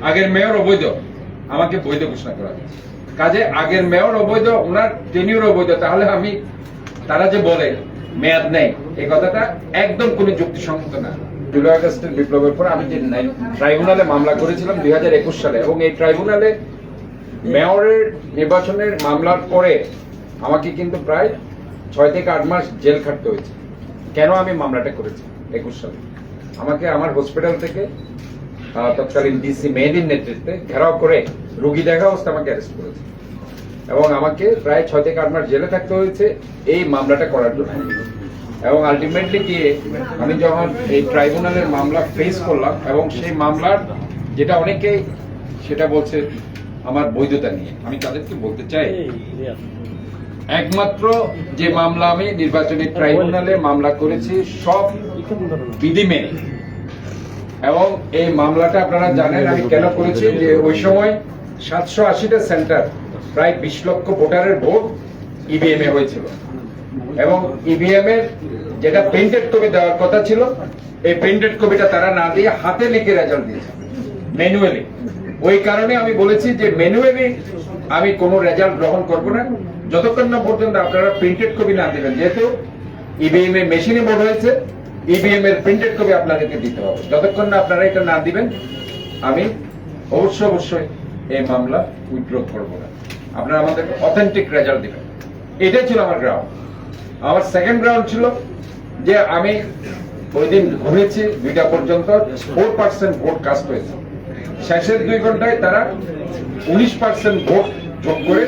আগের মেয়র অবৈধ, আমাকে বৈধ ঘোষণা করা হয়েছে। কাজে আগের মেয়র অবৈধ, ওনার টেনিউর অবৈধ, তাহলে আমি তারা যে বলে মেয়াদ নেই, এই কথাটা একদম কোনো যুক্তিসঙ্গত না। জুলাই আগস্টের বিপ্লবের পর আমি যে ট্রাইব্যুনালে মামলা করেছিলাম 2021 সালে, এবং এই ট্রাইব্যুনালে মেয়রের নির্বাচনের মামলার পরে আমাকে কিন্তু প্রায় 6 থেকে 8 মাস জেল খাটতে হয়েছে। কেন আমি মামলাটা করেছি 21 সালে? আমাকে আমার হসপিটাল থেকে তৎকালীন ডিসি মেহেদীর নেতৃত্বে ঘেরাও করে রোগী দেখা অবস্থা আমাকে অ্যারেস্ট করেছে, এবং আমাকে প্রায় 6 থেকে 8 মাস জেলে থাকতে হয়েছে এই মামলাটা করার জন্য। এবং আলটিমেটলি গিয়ে আমি যখন এই ট্রাইব্যুনালের মামলা ফেস করলাম, এবং সেই মামলার যেটা অনেকেই সেটা বলছে আমার বৈধতা নিয়ে, আমি তাদেরকে বলতে চাই একমাত্র যে মামলা আমি নির্বাচনী ট্রাইব্যুনালে মামলা করেছি সব বিধি মেনে। এবং এই মামলাটা আপনারা জানেন আমি কেন করেছি, যে ওই সময় 780টা সেন্টার, প্রায় 20 লক্ষ ভোটারের ভোট ইভিএম এ হয়েছিল, এবং ইভিএম এর যেটা প্রিন্টেড কপি দেওয়ার কথা ছিল, এই প্রিন্টেড কপিটা তারা না দিয়ে হাতে লিখে রেজাল্ট দিয়েছে ম্যানুয়ালি। ওই কারণে আমি বলেছি যে ম্যানুয়ালি আমি কোনো রেজাল্ট গ্রহণ করব না যতক্ষণ না পর্যন্ত আপনারা প্রিন্টেড কপি না দিবেন। যেহেতু ইভিএম এর মেশিনে ভোট হয়েছে, ইভিএম এর প্রিন্টেড কপি আপনাদেরকে দিতে হবে। যতক্ষণ না আপনারা এটা না দিবেন, আমি অবশ্যই এই মামলা উইথড্র করব না। আপনারা আমাদের অথেন্টিক রেজাল্ট দিবেন। এটাই ছিল আমার গ্রাউন্ড। আমার সেকেন্ড গ্রাউন্ড ছিল যে আমি ওই দিন ঘুরেছি 2টা পর্যন্ত, 4% ভোট কাস্ট হয়েছে। শেষের 2 ঘন্টায় তারা 19% ভোট যোগ করে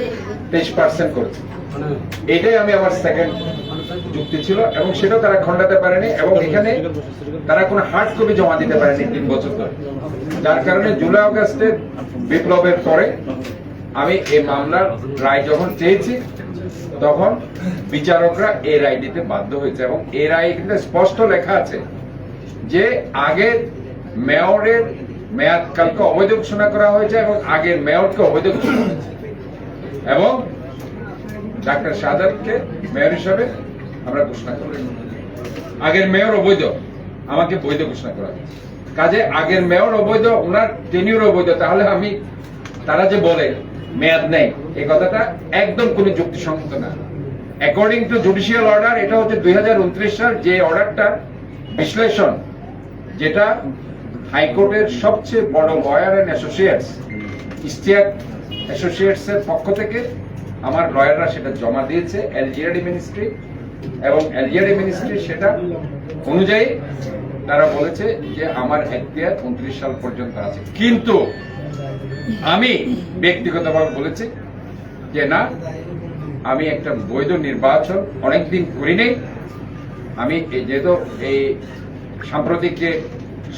23% করেছে। এটাই আমি আমার সেকেন্ড যুক্তি ছিল, এবং সেটাও তারা খণ্ডাতে পারেনি, এবং এখানে তারা কোনো হার্ড কপি জমা দিতে পারেনি 3 বছর ধরে। যার কারণে জুলাই আগস্টের বিপ্লবের পরে আমি এই মামলার রায় যখন চেয়েছি, তখন বিচারকরা এই রায় দিতে বাধ্য হয়েছে, এবং এই রায় কিন্তু স্পষ্ট লেখা আছে যে আগের মেয়রের মেয়াদকালকে অবৈধ ঘোষণা করা হয়েছে, এবং আগের মেয়রকে অবৈধ ঘোষণা হয়েছে, এবং ডাক্তার শাহাদাতকে মেয়র হিসাবে আমরা ঘোষণা করি। আগের মেয়র অবৈধ, আমাকে বৈধ ঘোষণা করা হয়েছে। কাজে আগের মেয়র অবৈধ, ওনার টেনিউর অবৈধ, তাহলে আমি তারা যে বলে মেয়াদ নেই, এই কথাটা একদম কোনো যুক্তিসঙ্গত না। অ্যাকর্ডিং টু জুডিশিয়াল অর্ডার, এটা হচ্ছে 2029 সাল, যে অর্ডারটা বিশ্লেষণ, যেটা হাইকোর্টের সবচেয়ে বড় lawyer and associates, Istiaq associates এর পক্ষ থেকে আমার লয়াররা সেটা জমা দিয়েছে এলজিআরডি মিনিস্ট্রি, এবং এলজিআরডি মিনিস্ট্রি সেটা অনুযায়ী তারা বলেছে যে আমার এখতিয়ার 29 সাল পর্যন্ত আছে। কিন্তু আমি ব্যক্তিগতভাবে বলেছি যে না, আমি একটা বৈধ নির্বাচন অনেকদিন করি নেই। আমি যেহেতু এই সাম্প্রতিক যে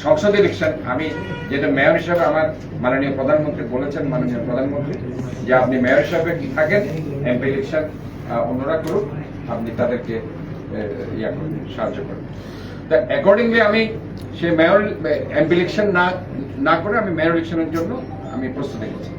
সংসদ ইলেকশন, আমি যেটা মেয়র হিসাবে আমার মাননীয় প্রধানমন্ত্রী বলেছেন, মাননীয় প্রধানমন্ত্রী, যে আপনি মেয়র হিসাবে থাকেন, এমপি ইলেকশন অন্যরা করুক, আপনি তাদেরকে সাহায্য করুন। তা অ্যাকর্ডিংলি আমি সে মেয়র এমপি ইলেকশন না করে আমি মেয়র ইলেকশনের জন্য আমি প্রস্তুতি নিচ্ছি।